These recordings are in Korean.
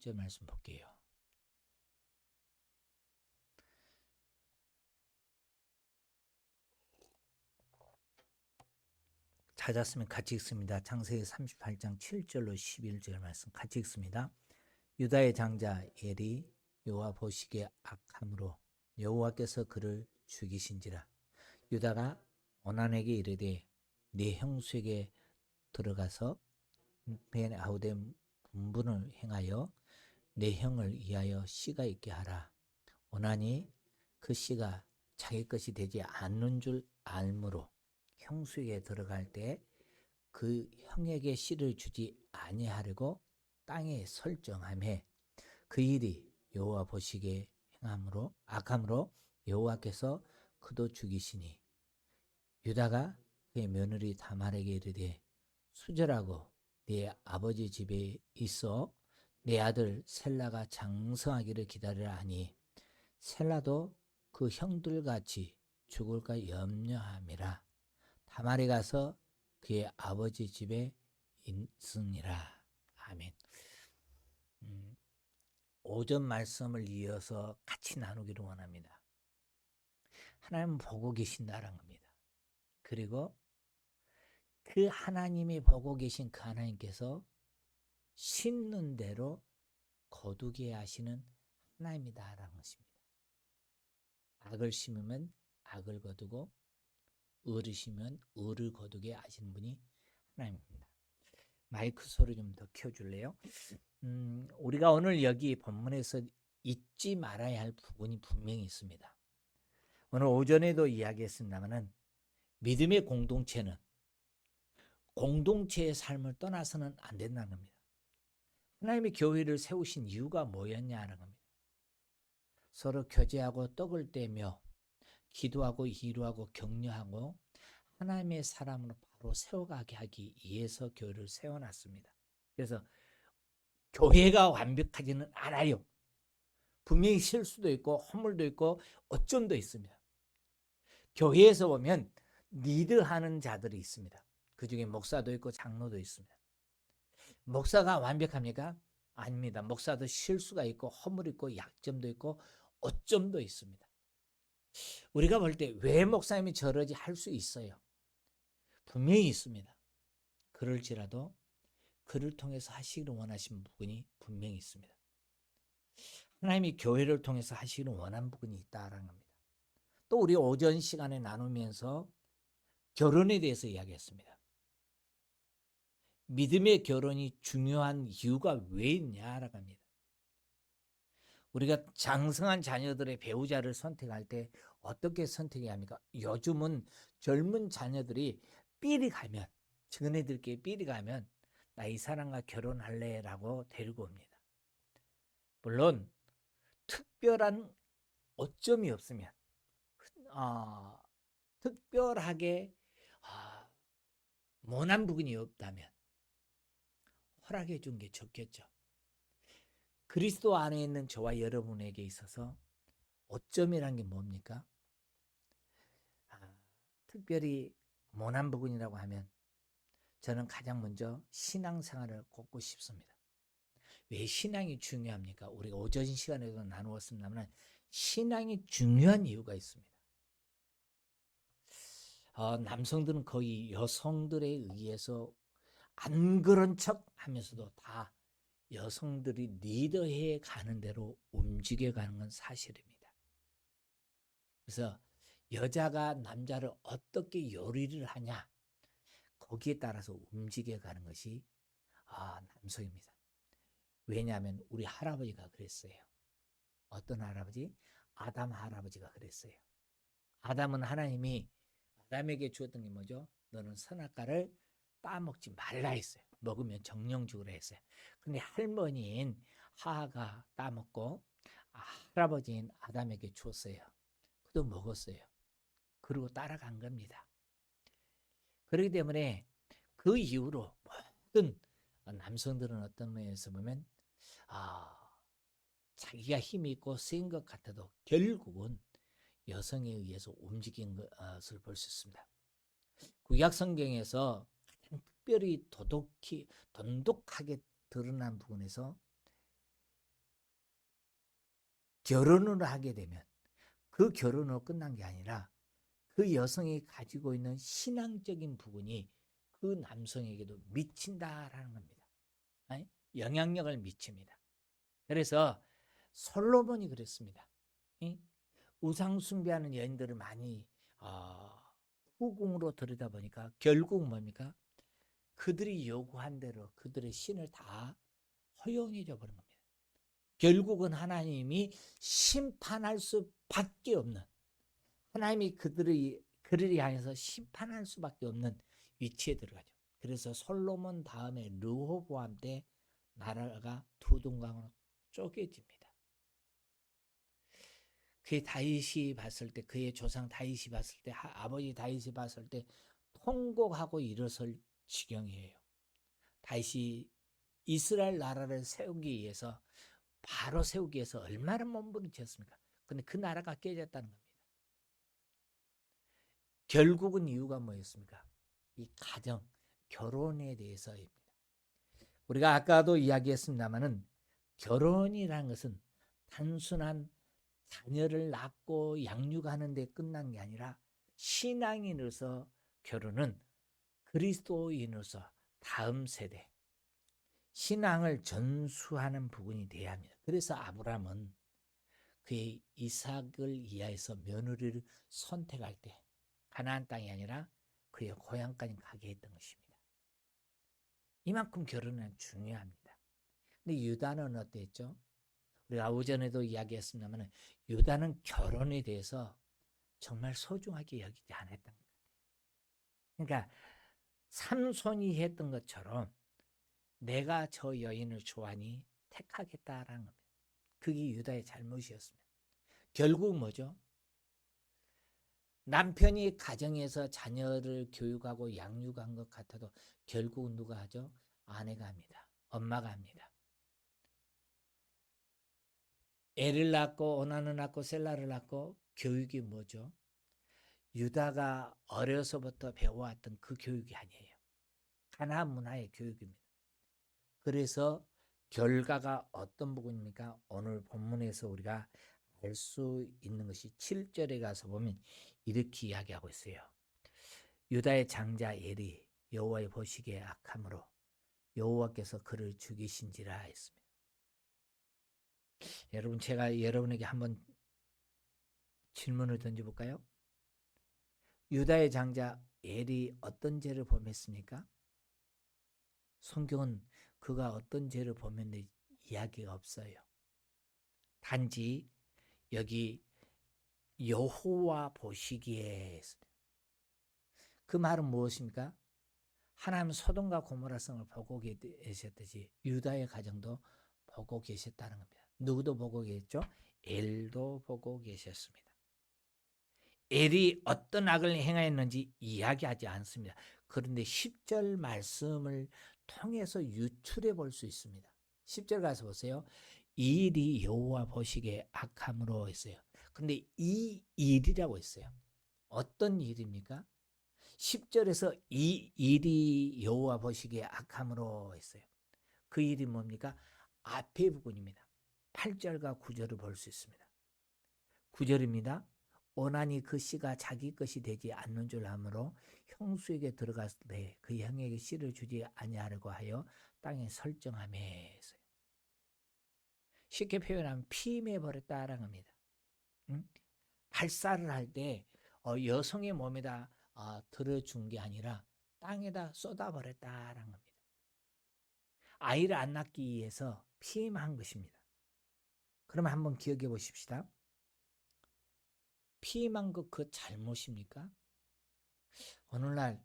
11절 말씀 볼게요. 찾았으면 같이 읽습니다. 창세기 38장 7절로 11절 말씀 같이 읽습니다. 유다의 장자 엘이 여호와 보시기에 악함으로 여호와께서 그를 죽이신지라. 유다가 오난에게 이르되 네 형수에게 들어가서 벤 아우데 분분을 행하여 내 형을 위하여 씨가 있게 하라. 오난이 그 씨가 자기 것이 되지 않는 줄 알므로 형수에게 들어갈 때 그 형에게 씨를 주지 아니하려고 땅에 설정하매 그 일이 여호와 보시기에 행함으로 악함으로 여호와께서 그도 죽이시니 유다가 그의 며느리 다말에게 이르되 수절하고 네 아버지 집에 있어 내 아들 셀라가 장성하기를 기다리라 하니 셀라도 그 형들같이 죽을까 염려함이라. 다말이 가서 그의 아버지 집에 있으니라. 아멘. 오전 말씀을 이어서 같이 나누기를 원합니다. 하나님은 보고 계신다라는 겁니다. 그리고 그 하나님이 보고 계신 그 하나님께서 심는 대로 거두게 하시는 하나님이다라는 것입니다. 악을 심으면 악을 거두고 의를 심으면 의를 거두게 하시는 분이 하나님입니다. 마이크 소리 좀 더 켜줄래요? 우리가 오늘 여기 본문에서 잊지 말아야 할 부분이 분명히 있습니다. 오늘 오전에도 이야기했습니다만 믿음의 공동체는 공동체의 삶을 떠나서는 안 된다는 겁니다. 하나님이 교회를 세우신 이유가 뭐였냐는 겁니다. 서로 교제하고 떡을 떼며 기도하고 기도하고 격려하고 하나님의 사람으로 바로 세워가게 하기 위해서 교회를 세워놨습니다. 그래서 교회가 완벽하지는 않아요. 분명히 실수도 있고 허물도 있고 어점도 있습니다. 교회에서 보면 리드하는 자들이 있습니다. 그 중에 목사도 있고 장로도 있습니다. 목사가 완벽합니까? 아닙니다. 목사도 실수가 있고 허물 있고 약점도 있고 어점도 있습니다. 우리가 볼 때 왜 목사님이 저러지 할 수 있어요. 분명히 있습니다. 그럴지라도 그를 통해서 하시기를 원하신 부분이 분명히 있습니다. 하나님이 교회를 통해서 하시기를 원하는 부분이 있다라는 겁니다. 또 우리 오전 시간에 나누면서 결혼에 대해서 이야기했습니다. 믿음의 결혼이 중요한 이유가 왜 있냐라고 합니다. 우리가 장성한 자녀들의 배우자를 선택할 때 어떻게 선택해야 합니까? 요즘은 젊은 자녀들이 삘이 가면, 전애들끼리 삘이 가면 나 이 사람과 결혼할래 라고 데리고 옵니다. 물론 특별한 어점이 없으면 특별하게 모난 부분이 없다면 허락해 준 게 좋겠죠. 그리스도 안에 있는 저와 여러분에게 있어서 어점이란 게 뭡니까? 특별히 모난 부분이라고 하면 저는 가장 먼저 신앙생활을 꼽고 싶습니다. 왜 신앙이 중요합니까? 우리가 오전 시간에도 나누었습니다만 신앙이 중요한 이유가 있습니다. 남성들은 거의 여성들에 의해서 안 그런 척 하면서도 다 여성들이 리더해 가는 대로 움직여 가는 건 사실입니다. 그래서 여자가 남자를 어떻게 요리를 하냐 거기에 따라서 움직여 가는 것이 남성입니다. 왜냐하면 우리 할아버지가 그랬어요. 어떤 할아버지? 아담 할아버지가 그랬어요. 아담은 하나님이 아담에게 주었던 게 뭐죠? 너는 선악과를 따먹지 말라 했어요. 먹으면 정령 죽으라 했어요. 근데 할머니인 하하가 따먹고 할아버지인 아담에게 주었어요. 그도 먹었어요. 그리고 따라간 겁니다. 그렇기 때문에 그 이후로 모든 남성들은 어떤 면에서 보면 자기가 힘이 있고 센 것 같아도 결국은 여성에 의해서 움직인 것을 볼 수 있습니다. 구약 성경에서 가장 특별히 돈독하게 드러난 부분에서 결혼을 하게 되면 그 결혼으로 끝난 게 아니라 그 여성이 가지고 있는 신앙적인 부분이 그 남성에게도 미친다라는 겁니다. 영향력을 미칩니다. 그래서 솔로몬이 그랬습니다. 우상 숭배하는 여인들을 많이 후궁으로 들여다보니까 결국 뭡니까? 그들이 요구한 대로 그들의 신을 다 허용해줘 버린 겁니다. 결국은 하나님이 심판할 수밖에 없는, 하나님이 그들을 향해서 심판할 수밖에 없는 위치에 들어가죠. 그래서 솔로몬 다음에 르호보암 때 나라가 두 동강으로 쪼개집니다. 그의 다윗이 봤을 때, 그의 조상 다윗이 봤을 때, 아버지 다윗이 봤을 때 통곡하고 일어설 지경이에요. 다윗이 이스라엘 나라를 세우기 위해서, 바로 세우기 위해서 얼마나 몸부림쳤습니까? 근데 그 나라가 깨졌다는 겁니다. 결국은 이유가 뭐였습니까? 이 가정, 결혼에 대해서입니다. 우리가 아까도 이야기했습니다마는 결혼이라는 것은 단순한 자녀를 낳고 양육하는 데 끝난 게 아니라 신앙인으로서 결혼은 그리스도인으로서 다음 세대 신앙을 전수하는 부분이 돼야 합니다. 그래서 아브라함은 그의 이삭을 위하여서 며느리를 선택할 때 가나안 땅이 아니라 그의 고향까지 가게 했던 것입니다. 이만큼 결혼은 중요합니다. 근데 유다는 어땠죠? 우리가 오전에도 이야기했습니다만 유다는 결혼에 대해서 정말 소중하게 여기지 않았던 것 같아요. 그러니까 삼손이 했던 것처럼 내가 저 여인을 좋아하니 택하겠다라는 겁니다. 그게 유다의 잘못이었습니다. 결국 뭐죠? 남편이 가정에서 자녀를 교육하고 양육한 것 같아도 결국 누가 하죠? 아내가 합니다. 엄마가 합니다. 애를 낳고 오나는 낳고 셀라를 낳고 교육이 뭐죠? 유다가 어려서부터 배워왔던 그 교육이 아니에요. 가나안 문화의 교육입니다. 그래서 결과가 어떤 부분입니까? 오늘 본문에서 우리가 알 수 있는 것이 7절에 가서 보면 이렇게 이야기하고 있어요. 유다의 장자 엘이 여호와의 보시기에 악함으로 여호와께서 그를 죽이신지라 했습니다. 여러분, 제가 여러분에게 한번 질문을 던져볼까요? 유다의 장자 엘이 어떤 죄를 범했습니까? 성경은 그가 어떤 죄를 범했는지 이야기가 없어요. 단지 여기 여호와 보시기에 했습니다. 그 말은 무엇입니까? 하나님 소돔과 고모라 성을 보고 계셨듯이 유다의 가정도 보고 계셨다는 겁니다. 누구도 보고 계셨죠? 엘도 보고 계셨습니다. 엘이 어떤 악을 행하였는지 이야기하지 않습니다. 그런데 10절 말씀을 통해서 유출해 볼 수 있습니다. 10절 가서 보세요. 이 일이 여호와 보시기에 악함으로 했어요. 근데 이 일이라고 했어요. 어떤 일입니까? 10절에서 이 일이 여호와 보시기에 악함으로 했어요. 그 일이 뭡니까? 앞의 부분입니다. 8절과 9절을 볼 수 있습니다. 9절입니다. 오나니 그 씨가 자기 것이 되지 않는 줄 아므로 형수에게 들어갔을 때 그 형에게 씨를 주지 아니하려고 하여 땅에 설정하매 했어요. 쉽게 표현하면 피임해 버렸다라는 겁니다. 발사를 할 때 여성의 몸에다 들어준 게 아니라 땅에다 쏟아버렸다라는 겁니다. 아이를 안 낳기 위해서 피임한 것입니다. 그러면 한번 기억해 보십시다. 피임한 것 그 잘못입니까? 오늘날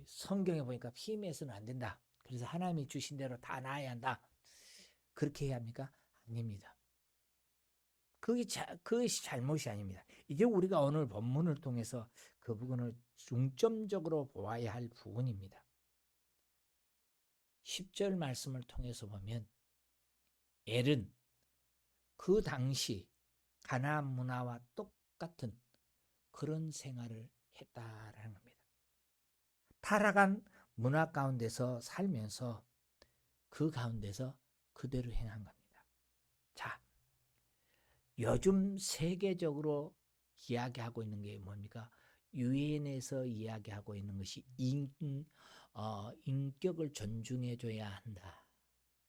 성경에 보니까 피임해서는 안 된다. 그래서 하나님이 주신 대로 다 낳아야 한다. 그렇게 해야 합니까? 아닙니다. 그것이 잘못이 아닙니다. 이제 우리가 오늘 본문을 통해서 그 부분을 중점적으로 보아야 할 부분입니다. 10절 말씀을 통해서 보면 엘은 그 당시 가나안 문화와 똑같은 그런 생활을 했다라는 겁니다. 타락한 문화 가운데서 살면서 그 가운데서 그대로 행한 겁니다. 자, 요즘 세계적으로 이야기하고 있는 게 뭡니까? 유엔에서 이야기하고 있는 것이 인격을 존중해 줘야 한다.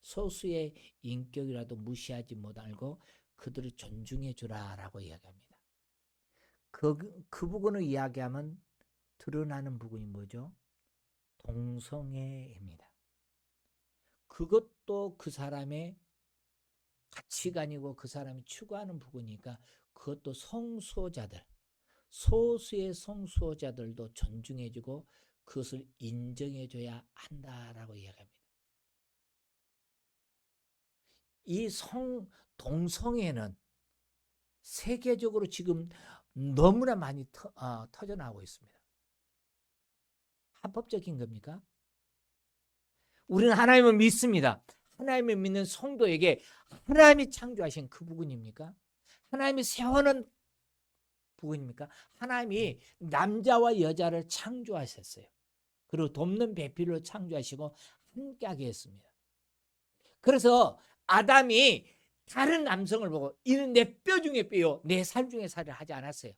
소수의 인격이라도 무시하지 못하고 그들을 존중해 주라라고 이야기합니다. 그 부분을 이야기하면 드러나는 부분이 뭐죠? 동성애입니다. 그것도 그 사람의 가치관이고 그 사람이 추구하는 부분이니까 그것도 성소자들, 소수의 성소자들도 존중해주고 그것을 인정해줘야 한다라고 이야기합니다. 이 동성애는 세계적으로 지금 너무나 많이 터져나오고 있습니다. 합법적인 겁니까? 우리는 하나님을 믿습니다. 하나님을 믿는 성도에게 하나님이 창조하신 그 부분입니까? 하나님이 세워놓은 부분입니까? 하나님이 남자와 여자를 창조하셨어요. 그리고 돕는 배필로 창조하시고 함께하게 했습니다. 그래서 아담이 다른 남성을 보고 이는 내 뼈 중에 뼈요 내 살 중에 살을 하지 않았어요.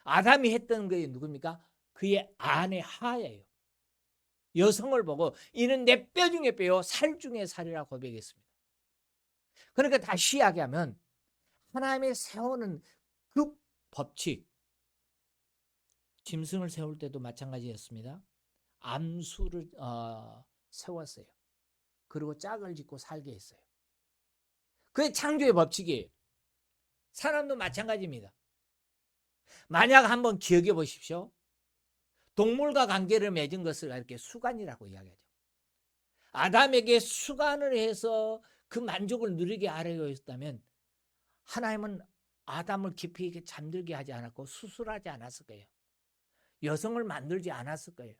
아담이 했던 게 누굽니까? 그의 아내 하예요. 여성을 보고 이는 내 뼈 중에 뼈요 살 중에 살이라고 고백했습니다. 그러니까 다시 이야기하면 하나님의 세우는 그 법칙, 짐승을 세울 때도 마찬가지였습니다. 암수를 세웠어요. 그리고 짝을 짓고 살게 했어요. 그게 창조의 법칙이에요. 사람도 마찬가지입니다. 만약 한번 기억해 보십시오. 동물과 관계를 맺은 것을 이렇게 수간이라고 이야기하죠. 아담에게 수간을 해서 그 만족을 누리게 하려고 했다면 하나님은 아담을 깊이 잠들게 하지 않았고 수술하지 않았을 거예요. 여성을 만들지 않았을 거예요.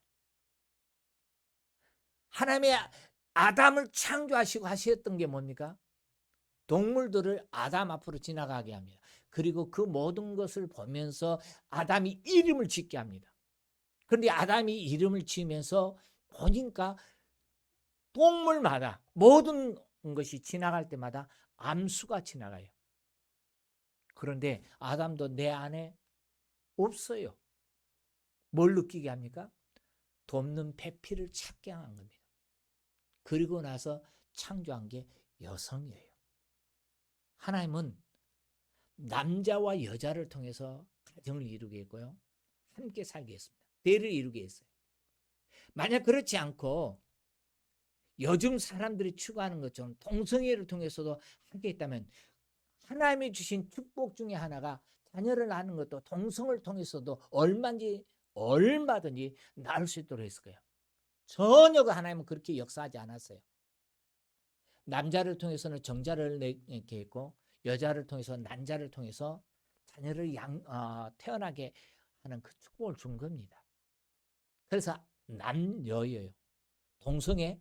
하나님의 아담을 창조하시고 하셨던 게 뭡니까? 동물들을 아담 앞으로 지나가게 합니다. 그리고 그 모든 것을 보면서 아담이 이름을 짓게 합니다. 그런데 아담이 이름을 지으면서 보니까 동물마다 모든 것이 지나갈 때마다 암수가 지나가요. 그런데 아담도 내 안에 없어요. 뭘 느끼게 합니까? 돕는 배필을 찾게 한 겁니다. 그리고 나서 창조한 게 여성이에요. 하나님은 남자와 여자를 통해서 가정을 이루게 했고요. 함께 살게 했습니다. 대를 이루게 했어요. 만약 그렇지 않고 요즘 사람들이 추구하는 것처럼 동성애를 통해서도 하게 했다면 하나님이 주신 축복 중에 하나가 자녀를 낳는 것도 동성을 통해서도 얼마든지 낳을 수 있도록 했을 거예요. 전혀 하나님은 그렇게 역사하지 않았어요. 남자를 통해서는 정자를 낳게 했고 여자를 통해서 난자를 통해서 자녀를 태어나게 하는 그 축복을 준 겁니다. 그래서 남여예요. 동성애,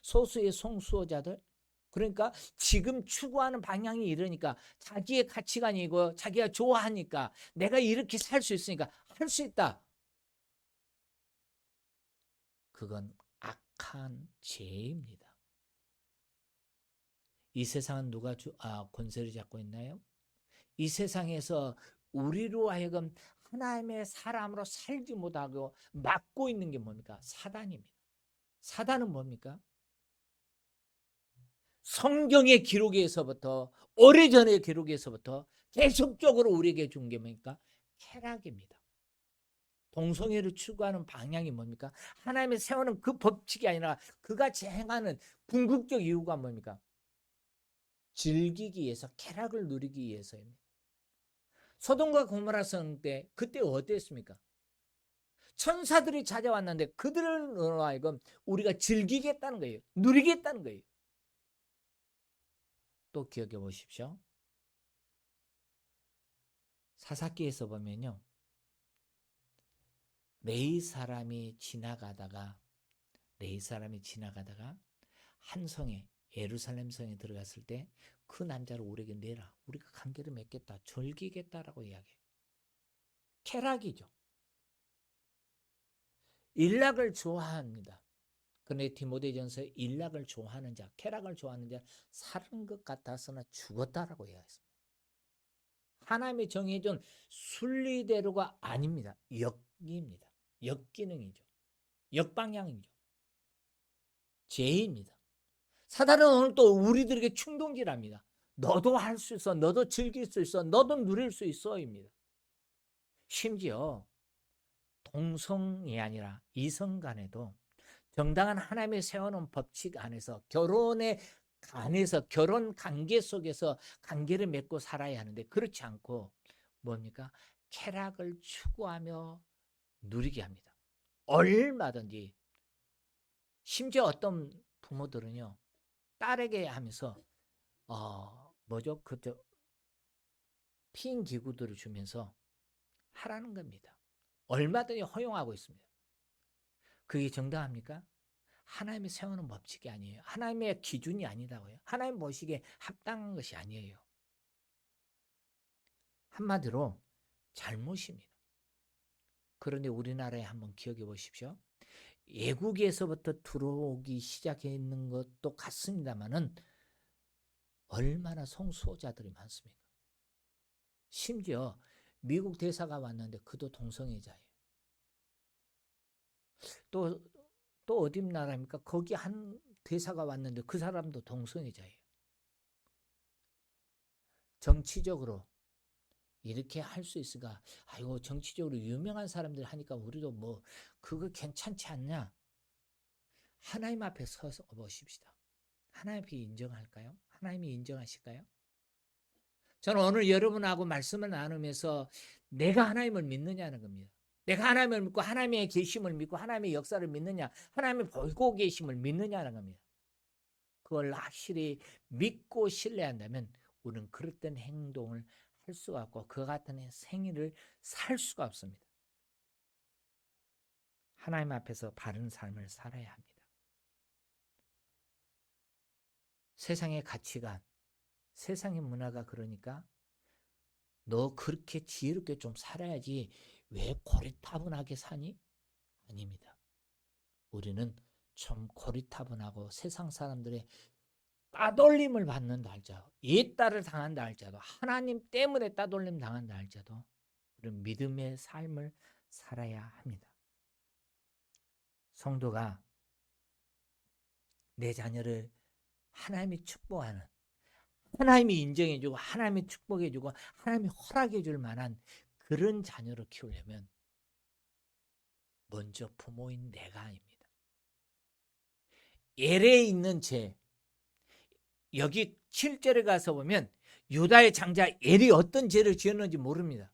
소수의 성수호자들, 그러니까 지금 추구하는 방향이 이러니까 자기의 가치관이고 자기가 좋아하니까 내가 이렇게 살 수 있으니까 할 수 있다. 그건 악한 죄입니다. 이 세상은 누가 권세를 잡고 있나요? 이 세상에서 우리로 하여금 하나님의 사람으로 살지 못하고 막고 있는 게 뭡니까? 사단입니다. 사단은 뭡니까? 성경의 기록에서부터 오래전의 기록에서부터 계속적으로 우리에게 준 게 뭡니까? 쾌락입니다. 동성애를 추구하는 방향이 뭡니까? 하나님의 세우는 그 법칙이 아니라 그가 행하는 궁극적 이유가 뭡니까? 즐기기 위해서, 쾌락을 누리기 위해서입니다. 소돔과 고모라 성 때 그때 어땠습니까? 천사들이 찾아왔는데 그들로 하여금 우리가 즐기겠다는 거예요. 누리겠다는 거예요. 또 기억해 보십시오. 사사기에서 보면요. 레위 사람이 지나가다가 한 성에 예루살렘 성에 들어갔을 때 그 남자를 우리에게 내라. 우리가 관계를 맺겠다. 즐기겠다라고 이야기해요. 쾌락이죠. 일락을 좋아합니다. 그런데 디모데전서에 일락을 좋아하는 자, 쾌락을 좋아하는 자 살은 것 같아서나 죽었다라고 이야기했습니다. 하나님이 정해준 순리대로가 아닙니다. 역기입니다. 역기능이죠. 역방향이죠. 죄입니다. 사단은 오늘 또 우리들에게 충동질합니다. 너도 할 수 있어. 너도 즐길 수 있어. 너도 누릴 수 있어입니다. 심지어 동성이 아니라 이성 간에도 정당한 하나님이 세워놓은 법칙 안에서 결혼에 안에서 결혼 관계 속에서 관계를 맺고 살아야 하는데 그렇지 않고 뭡니까? 쾌락을 추구하며 누리게 합니다. 얼마든지. 심지어 어떤 부모들은요 딸에게 하면서 뭐죠? 그저 피임 기구들을 주면서 하라는 겁니다. 얼마든지 허용하고 있습니다. 그게 정당합니까? 하나님이 세우는 법칙이 아니에요. 하나님의 기준이 아니라고요. 하나님 보시기에 합당한 것이 아니에요. 한마디로 잘못입니다. 그런데 우리나라에 한번 기억해 보십시오. 외국에서부터 들어오기 시작했는 것도 같습니다만은 얼마나 성수호자들이 많습니까? 심지어 미국 대사가 왔는데 그도 동성애자예요. 또 어디 나라입니까? 거기 한 대사가 왔는데 그 사람도 동성애자예요. 정치적으로 이렇게 할 수 있을까? 아이고 정치적으로 유명한 사람들 하니까 우리도 뭐 그거 괜찮지 않냐? 하나님 앞에 서서 보십시다. 하나님이 인정할까요? 하나님이 인정하실까요? 저는 오늘 여러분하고 말씀을 나누면서 내가 하나님을 믿느냐는 겁니다. 내가 하나님을 믿고 하나님의 계심을 믿고 하나님의 역사를 믿느냐, 하나님의 보고 계심을 믿느냐는 겁니다. 그걸 확실히 믿고 신뢰한다면 우리는 그릇된 행동을 할 수가 없고 그 같은 생일을 살 수가 없습니다. 하나님 앞에서 바른 삶을 살아야 합니다. 세상의 가치관, 세상의 문화가 그러니까 너 그렇게 지혜롭게 좀 살아야지 왜 고리타분하게 사니? 아닙니다. 우리는 좀 고리타분하고 세상 사람들의 따돌림을 받는다 할지라도 옛딸을 당한다 할지라도 하나님 때문에 따돌림 당한다 할지라도 우리는 믿음의 삶을 살아야 합니다. 성도가 내 자녀를 하나님이 축복하는 하나님이 인정해주고 하나님이 축복해주고 하나님이 허락해줄 만한 그런 자녀를 키우려면 먼저 부모인 내가 아닙니다. 엘에 있는 죄 여기 7절에 가서 보면 유다의 장자 엘이 어떤 죄를 지었는지 모릅니다.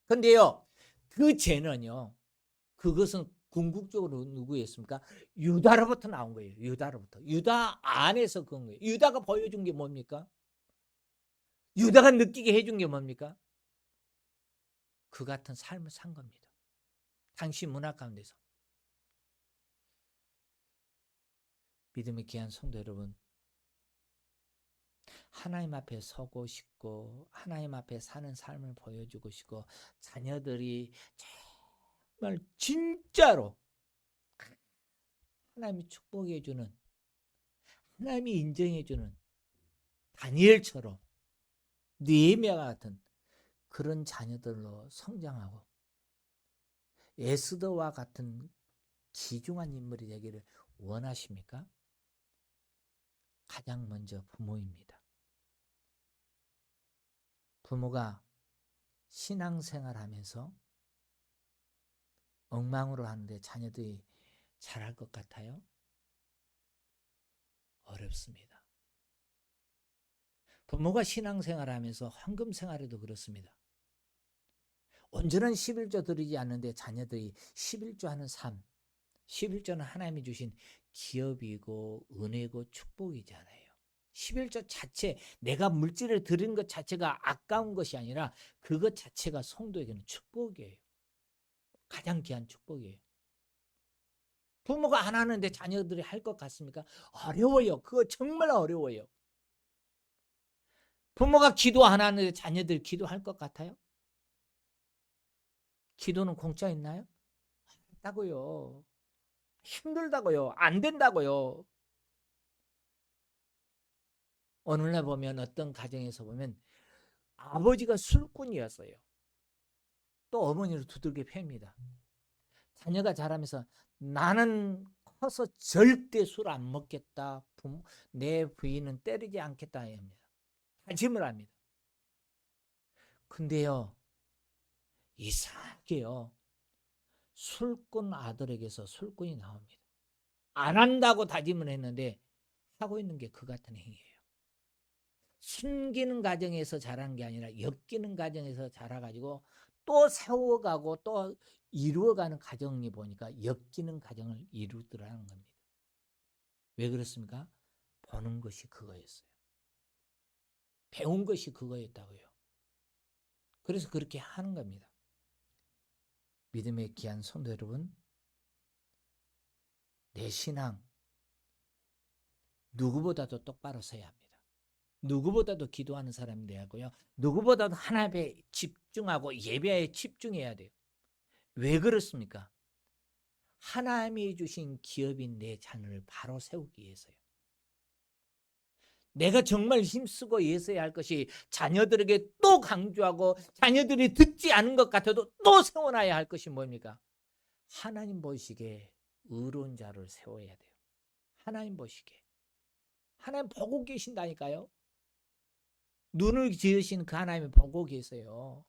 근데요 그 죄는요 그것은 궁극적으로 누구였습니까? 유다로부터 나온 거예요. 유다로부터. 유다 안에서 그런 거예요. 유다가 보여준 게 뭡니까? 유다가 느끼게 해준 게 뭡니까? 그 같은 삶을 산 겁니다. 당시 문화 가운데서. 믿음의 귀한 성도 여러분, 하나님 앞에 서고 싶고 하나님 앞에 사는 삶을 보여주고 싶고 자녀들이 정말 진짜로 하나님이 축복해주는 하나님이 인정해주는 다니엘처럼 느헤미야와 같은 그런 자녀들로 성장하고 에스더와 같은 귀중한 인물이 되기를 원하십니까? 가장 먼저 부모입니다. 부모가 신앙생활하면서 엉망으로 하는데 자녀들이 잘할 것 같아요? 어렵습니다. 부모가 신앙생활하면서 헌금생활에도 그렇습니다. 온전한 11조 드리지 않는데 자녀들이 11조 하는 삶, 11조는 하나님이 주신 기업이고 은혜고 축복이잖아요. 11조 자체 내가 물질을 드리는 것 자체가 아까운 것이 아니라 그것 자체가 성도에게는 축복이에요. 가장 귀한 축복이에요. 부모가 안 하는데 자녀들이 할 것 같습니까? 어려워요. 그거 정말 어려워요. 부모가 기도 안 하는데 자녀들이 기도할 것 같아요? 기도는 공짜 있나요? 없다고요. 힘들다고요. 안 된다고요. 오늘날 보면 어떤 가정에서 보면 아버지가 술꾼이었어요. 또 어머니를 두들겨 팹니다. 자녀가 자라면서 나는 커서 절대 술 안 먹겠다. 내 부인은 때리지 않겠다 합니다. 다짐을 합니다. 근데요, 이상하게요, 술꾼 아들에게서 술꾼이 나옵니다. 안 한다고 다짐을 했는데 하고 있는 게 그 같은 행위예요. 숨기는 과정에서 자란 게 아니라 엮이는 과정에서 자라가지고 또 세워가고 또 이루어가는 과정이 보니까 엮이는 과정을 이루더라는 겁니다. 왜 그렇습니까? 보는 것이 그거였어요. 배운 것이 그거였다고요. 그래서 그렇게 하는 겁니다. 믿음의 귀한 성도 여러분, 내 신앙 누구보다도 똑바로 서야 합니다. 누구보다도 기도하는 사람이 돼야 하고요. 누구보다도 하나님에 집중하고 예배에 집중해야 돼요. 왜 그렇습니까? 하나님이 주신 기업인 내 자녀를 바로 세우기 위해서요. 내가 정말 힘쓰고 애써야 할 것이 자녀들에게 또 강조하고 자녀들이 듣지 않은 것 같아도 또 세워놔야 할 것이 뭡니까? 하나님 보시기에 의로운 자를 세워야 돼요. 하나님 보시기에. 하나님 보고 계신다니까요. 눈을 지으신 그 하나님이 보고 계세요.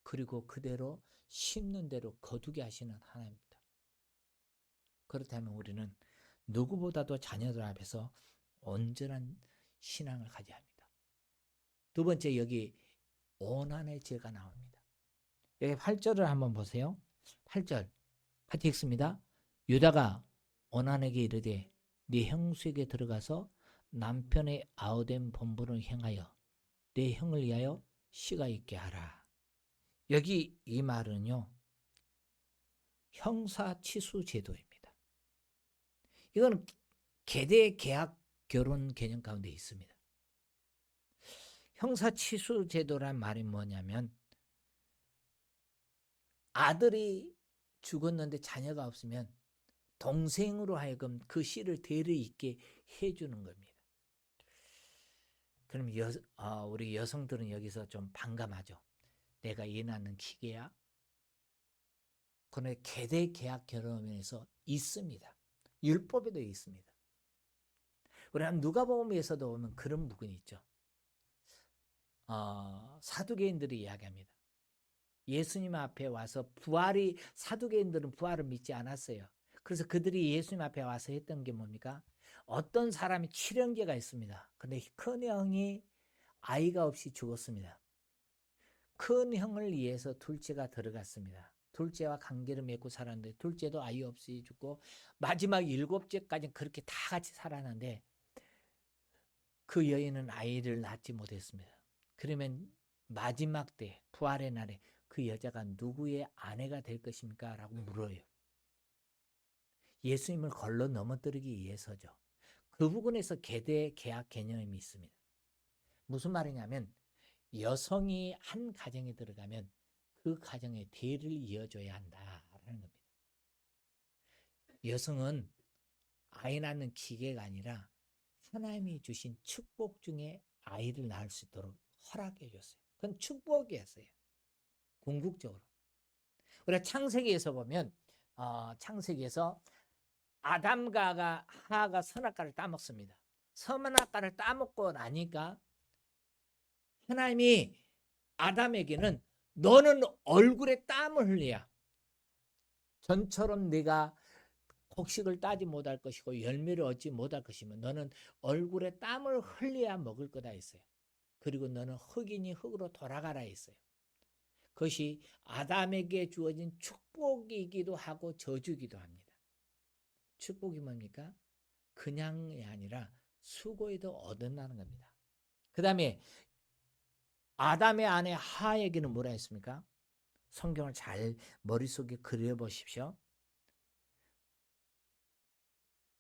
그리고 그대로 심는 대로 거두게 하시는 하나님입니다. 그렇다면 우리는 누구보다도 자녀들 앞에서 온전한 신앙을 가져야 합니다. 두 번째, 여기 오난의 죄가 나옵니다. 여기 8절을 한번 보세요. 8절 같이 읽습니다. 유다가 오난에게 이르되 네 형수에게 들어가서 남편의 아우된 본분을 행하여 내 형을 위하여 씨가 있게 하라. 여기 이 말은요, 형사치수 제도입니다. 이건 계대 계약 결혼 개념 가운데 있습니다. 형사치수 제도란 말이 뭐냐면 아들이 죽었는데 자녀가 없으면 동생으로 하여금 그 씨를 대를 잇게 해주는 겁니다. 그럼 우리 여성들은 여기서 좀 반감하죠. 내가 애 낳는 기계야? 그런데 계대 계약 결혼에서 있습니다. 율법에도 있습니다. 우리 누가복음에서도 보면 그런 부분이 있죠. 사두개인들이 이야기합니다. 예수님 앞에 와서 사두개인들은 부활을 믿지 않았어요. 그래서 그들이 예수님 앞에 와서 했던 게 뭡니까? 어떤 사람이 칠형제가 있습니다. 근데 큰 형이 아이가 없이 죽었습니다. 큰 형을 위해서 둘째가 들어갔습니다. 둘째와 관계를 맺고 살았는데 둘째도 아이 없이 죽고 마지막 7째까지 그렇게 다 같이 살았는데 그 여인은 아이를 낳지 못했습니다. 그러면 마지막 때 부활의 날에 그 여자가 누구의 아내가 될 것입니까? 라고 물어요. 예수님을 걸러 넘어뜨리기 위해서죠. 그 부분에서 계대 계약 개념이 있습니다. 무슨 말이냐면 여성이 한 가정에 들어가면 그 가정의 대를 이어줘야 한다라는 겁니다. 여성은 아이 낳는 기계가 아니라 하나님이 주신 축복 중에 아이를 낳을 수 있도록 허락해 줬어요. 그건 축복이었어요. 궁극적으로. 우리가 창세기에서 보면 창세기에서 아담과 하하가 선악과를 따먹습니다. 선악과를 따먹고 나니까 하나님이 아담에게는 너는 얼굴에 땀을 흘려야 전처럼 네가 곡식을 따지 못할 것이고 열매를 얻지 못할 것이면 너는 얼굴에 땀을 흘려야 먹을 거다 했어요. 그리고 너는 흙이니 흙으로 돌아가라 했어요. 그것이 아담에게 주어진 축복이기도 하고 저주기도 합니다. 축복이 뭡니까? 그냥이 아니라 수고에도 얻는다는 겁니다. 그 다음에 아담의 아내 하에게는 뭐라 했습니까? 성경을 잘 머릿속에 그려보십시오.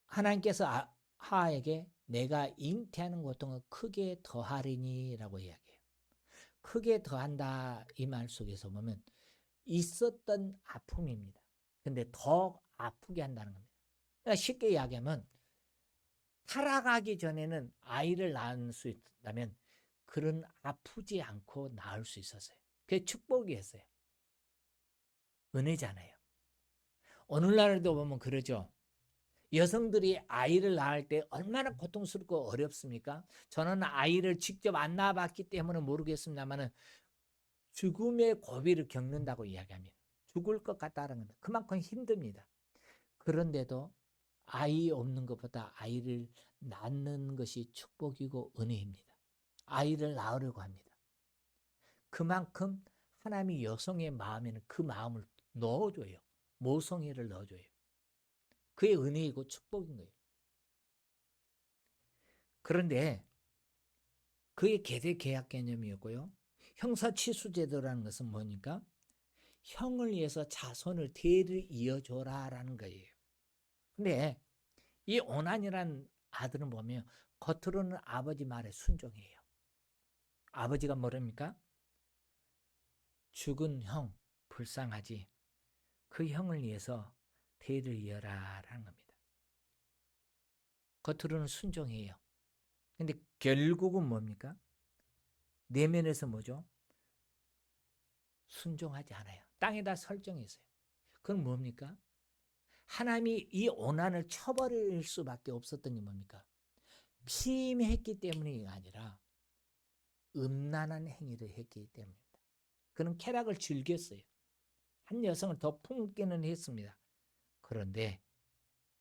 하나님께서 하에게 내가 잉태하는 고통을 크게 더하리니 라고 이야기해요. 크게 더한다 이 말 속에서 보면 있었던 아픔입니다. 근데 더 아프게 한다는 겁니다. 그러니까 쉽게 이야기하면 타락하기 전에는 아이를 낳을 수 있다면 그런 아프지 않고 나을 수 있었어요. 그게 축복이었어요. 은혜잖아요. 오늘날에도 보면 그러죠. 여성들이 아이를 낳을 때 얼마나 고통스럽고 어렵습니까? 저는 아이를 직접 안 낳아봤기 때문에 모르겠습니다만 죽음의 고비를 겪는다고 이야기합니다. 죽을 것 같다는 겁니다. 그만큼 힘듭니다. 그런데도 아이 없는 것보다 아이를 낳는 것이 축복이고 은혜입니다. 아이를 낳으려고 합니다. 그만큼 하나님이 여성의 마음에는 그 마음을 넣어줘요. 모성애를 넣어줘요. 그게 은혜이고 축복인 거예요. 그런데 그게 계대 계약 개념이었고요. 형사취수제도라는 것은 뭐니까? 형을 위해서 자손을 대를 이어줘라라는 거예요. 근데 이 오난이란 아들은 보면 겉으로는 아버지 말에 순종해요. 아버지가 뭐랍니까? 죽은 형 불쌍하지. 그 형을 위해서 대를 이어라라는 겁니다. 겉으로는 순종해요. 근데 결국은 뭡니까? 내면에서 뭐죠? 순종하지 않아요. 땅에다 설정했어요. 그건 뭡니까? 하나님이 이 오난을 쳐버릴 수밖에 없었던 게 뭡니까? 피임했기 때문이 아니라 음란한 행위를 했기 때문입니다. 그는 쾌락을 즐겼어요. 한 여성을 더 품기는 했습니다. 그런데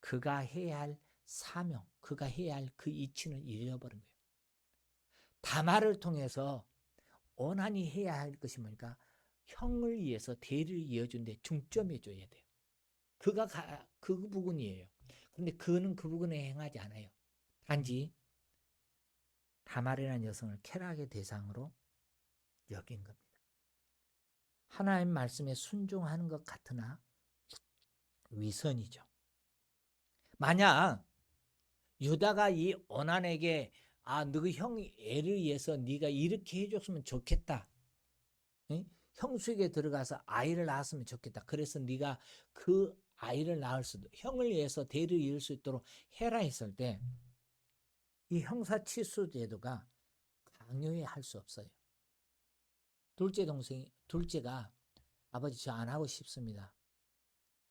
그가 해야 할 사명, 그가 해야 할 그 이치는 잃어버린 거예요. 다말을 통해서 오난이 해야 할 것이 뭐니까? 형을 위해서 대를 이어준 데 중점해 줘야 돼요. 그 부분이에요. 그런데 그는 그 부분에 행하지 않아요. 단지 다말이라는 여성을 쾌락의 대상으로 여긴 겁니다. 하나님 말씀에 순종하는 것 같으나 위선이죠. 만약 유다가 이 오난에게 너 형 애를 위해서 네가 이렇게 해줬으면 좋겠다. 형수에게 들어가서 아이를 낳았으면 좋겠다. 그래서 네가 그 아이를 낳을 수도 형을 위해서 대를 이을 수 있도록 해라 했을 때 이 형사치수 제도가 강요해 할 수 없어요. 둘째가 아버지 저 안 하고 싶습니다.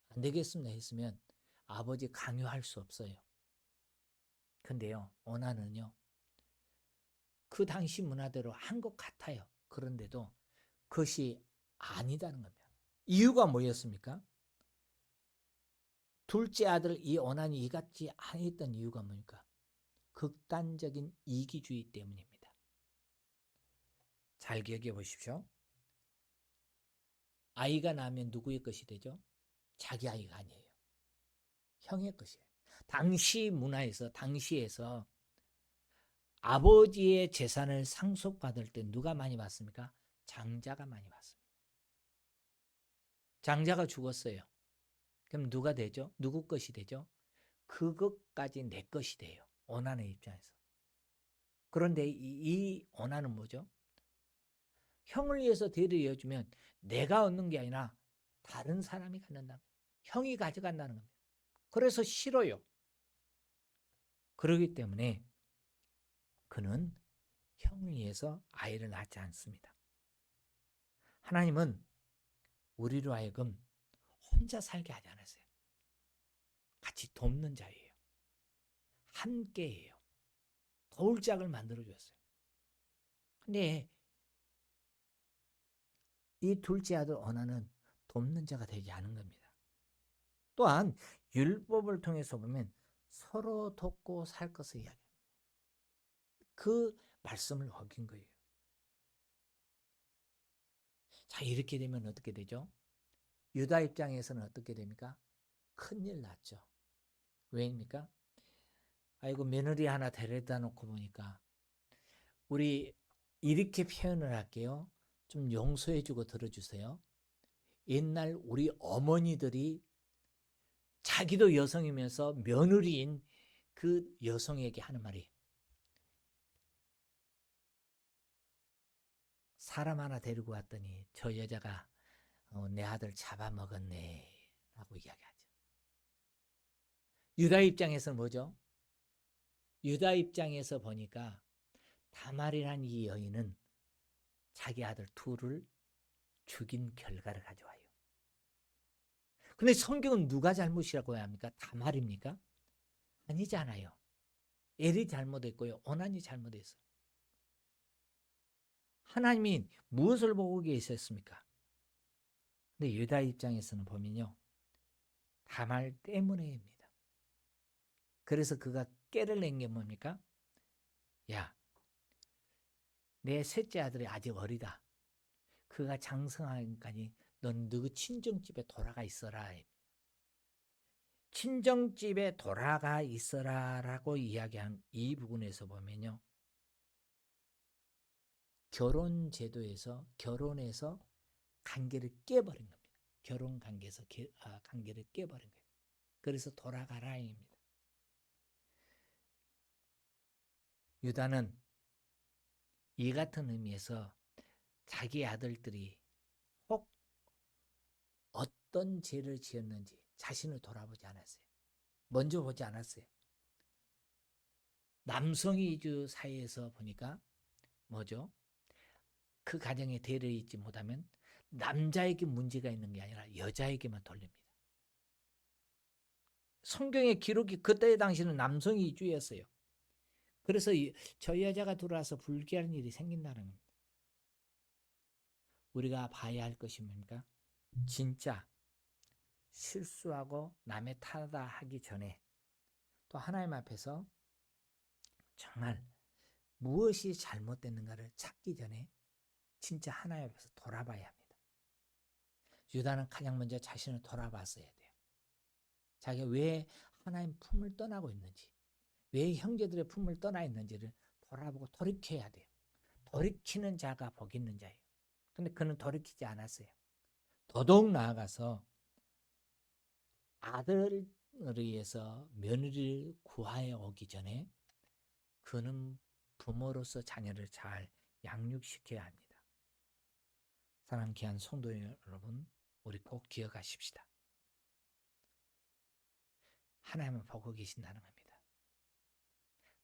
안 되겠습니다 했으면 아버지 강요할 수 없어요. 근데요, 오난은요, 그 당시 문화대로 한 것 같아요. 그런데도 그것이 아니다는 겁니다. 이유가 뭐였습니까? 둘째 아들 이 오난이 이같이 안 했던 이유가 뭡니까? 극단적인 이기주의 때문입니다. 잘 기억해 보십시오. 아이가 나면 누구의 것이 되죠? 자기 아이가 아니에요. 형의 것이에요. 당시에서 아버지의 재산을 상속받을 때 누가 많이 받습니까? 장자가 많이 받습니다. 장자가 죽었어요. 그럼 누가 되죠? 누구 것이 되죠? 그것까지 내 것이 돼요. 오난의 입장에서. 그런데 이 오난은 뭐죠? 형을 위해서 대를 이어주면 내가 얻는 게 아니라 다른 사람이 갖는다. 형이 가져간다는 겁니다. 그래서 싫어요. 그러기 때문에 그는 형을 위해서 아이를 낳지 않습니다. 하나님은 우리로 하여금 혼자 살게 하지 않았어요. 같이 돕는 자예요. 함께예요. 도울 짝을 만들어 주었어요. 근데 이 둘째 아들 오난은 돕는 자가 되지 않은 겁니다. 또한 율법을 통해서 보면 서로 돕고 살 것을 이야기합니다. 그 말씀을 어긴 거예요. 자, 이렇게 되면 어떻게 되죠? 유다 입장에서는 어떻게 됩니까? 큰일 났죠. 왜입니까? 아이고 며느리 하나 데려다 놓고 보니까 우리 이렇게 표현을 할게요. 좀 용서해주고 들어주세요. 옛날 우리 어머니들이 자기도 여성이면서 며느리인 그 여성에게 하는 말이 사람 하나 데리고 왔더니 저 여자가 내 아들 잡아먹었네 라고 이야기하죠. 유다 입장에서는 뭐죠? 유다 입장에서 보니까 다말이란 이 여인은 자기 아들 둘을 죽인 결과를 가져와요. 근데 성경은 누가 잘못이라고 해야 합니까? 다말입니까? 아니잖아요. 엘이 잘못했고요. 오난이 잘못했어요. 하나님이 무엇을 보고 계셨습니까? 근데 유다 입장에서는 보면요. 다말 때문에입니다. 그래서 그가 깨를 낸 게 뭡니까? 야, 내 셋째 아들이 아직 어리다. 그가 장성하기까지 넌 너 친정집에 돌아가 있어라. 친정집에 돌아가 있어라라고 이야기한 이 부분에서 보면요. 결혼 제도에서 결혼에서 관계를 깨버린 겁니다. 결혼 관계에서 관계를 깨버린 거예요. 그래서 돌아가라입니다. 유다는 이 같은 의미에서 자기 아들들이 혹 어떤 죄를 지었는지 자신을 돌아보지 않았어요. 먼저 보지 않았어요. 남성 위주 사회에서 보니까 뭐죠? 그 가정에 대를 잇지 못하면 남자에게 문제가 있는 게 아니라 여자에게만 돌립니다. 성경의 기록이 그때 당시는 남성 위주였어요. 그래서 저 여자가 들어와서 불쾌한 일이 생긴다는 겁니다. 우리가 봐야 할 것이 뭡니까? 진짜 실수하고 남의 탓하다 하기 전에 또 하나님 앞에서 정말 무엇이 잘못됐는가를 찾기 전에 진짜 하나님 앞에서 돌아봐야 합니다. 유다는 가장 먼저 자신을 돌아봤어야 돼요. 자기가 왜 하나님 품을 떠나고 있는지, 왜 형제들의 품을 떠나 있는지를 돌아보고 돌이켜야 돼요. 돌이키는 자가 복이 있는 자예요. 근데 그는 돌이키지 않았어요. 더더욱 나아가서 아들을 위해서 며느리를 구하여 오기 전에 그는 부모로서 자녀를 잘 양육시켜야 합니다. 사랑하는 귀한 성도 여러분, 우리 꼭 기억하십시다. 하나님은 보고 계신다는 겁니다.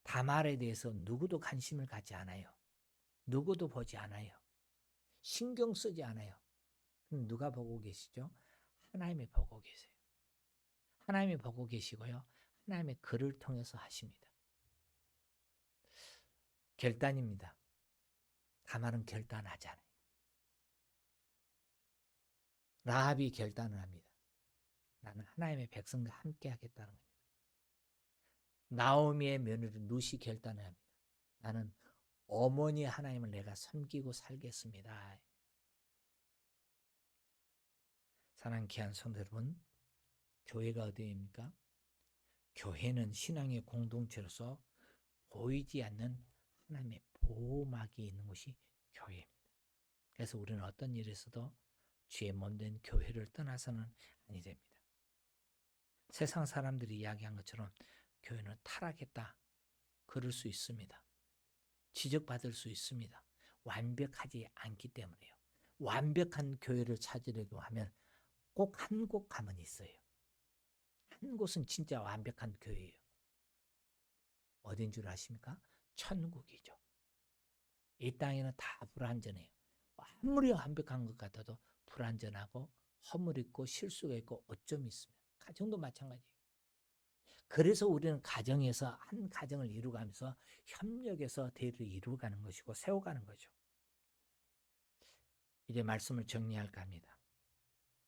다말에 대해서 누구도 관심을 갖지 않아요. 누구도 보지 않아요. 신경 쓰지 않아요. 그럼 누가 보고 계시죠? 하나님이 보고 계세요. 하나님이 보고 계시고요. 하나님의 글을 통해서 하십니다. 결단입니다. 다말은 결단하지 않아요. 라합이 결단을 합니다. 나는 하나님의 백성과 함께 하겠다는 겁니다. 나오미의 며느리 룻이 결단을 합니다. 나는 어머니 하나님을 내가 섬기고 살겠습니다. 사랑하는 귀한 성도 여러분, 교회가 어디입니까? 교회는 신앙의 공동체로서 보이지 않는 하나님의 보호막이 있는 곳이 교회입니다. 그래서 우리는 어떤 일에서도 죄 몸된 교회를 떠나서는 아니 됩니다. 세상 사람들이 이야기한 것처럼 교회는 타락했다. 그럴 수 있습니다. 지적받을 수 있습니다. 완벽하지 않기 때문에요. 완벽한 교회를 찾으려고 하면 꼭 한 곳 가면 있어요. 한 곳은 진짜 완벽한 교회예요. 어딘 줄 아십니까? 천국이죠. 이 땅에는 다 불완전해요. 아무리 완벽한 것 같아도 불완전하고 허물 있고 실수가 있고 어점이 있으면 가정도 마찬가지예요. 그래서 우리는 가정에서 한 가정을 이루어가면서 협력해서 대를 이루어가는 것이고 세워가는 거죠. 이제 말씀을 정리할까 합니다.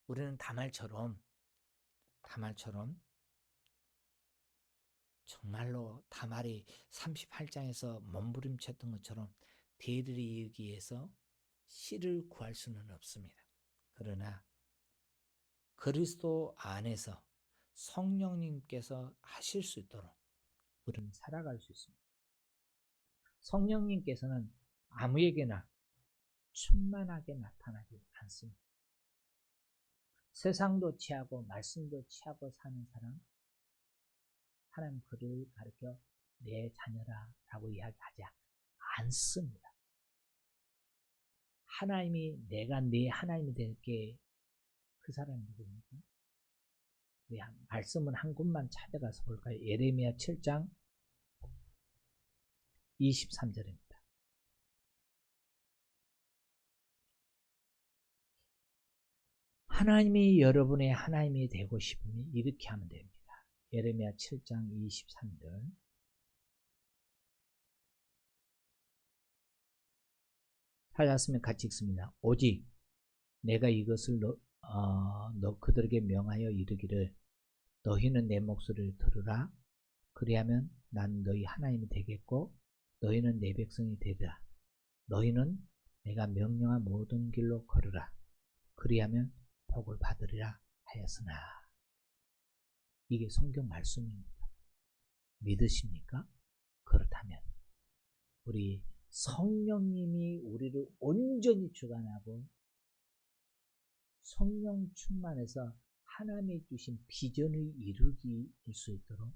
우리는 다말처럼 정말로 다말이 38장에서 몸부림쳤던 것처럼 대를 이루기 위해서 씨를 구할 수는 없습니다. 그러나 그리스도 안에서 성령님께서 하실 수 있도록 우리는 살아갈 수 있습니다. 성령님께서는 아무에게나 충만하게 나타나지 않습니다. 세상도 취하고 말씀도 취하고 사는 사람, 하나님 그를 가르쳐 내 자녀라 라고 이야기하지 않습니다. 하나님이 내가 내 하나님이 될게 그 사람이 누구입니까? 우리 말씀은 한 곳만 찾아가서 볼까요? 예레미야 7장 23절입니다. 하나님이 여러분의 하나님이 되고 싶으면 이렇게 하면 됩니다. 예레미야 7장 23절. 찾았으면 같이 읽습니다. 오직 내가 이것을 너 그들에게 명하여 이르기를 너희는 내 목소리를 들으라. 그리하면 난 너희 하나님이 되겠고 너희는 내 백성이 되리라. 너희는 내가 명령한 모든 길로 걸으라. 그리하면 복을 받으리라 하였으나. 이게 성경 말씀입니다. 믿으십니까? 그렇다면 우리 성령님이 우리를 온전히 주관하고 성령 충만해서 하나님이 주신 비전을 이루기 수 있도록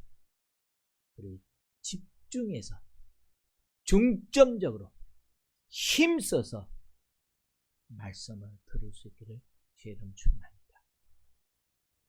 우리 집중해서 중점적으로 힘써서 말씀을 들을 수 있기를 주의 이름 축원합니다.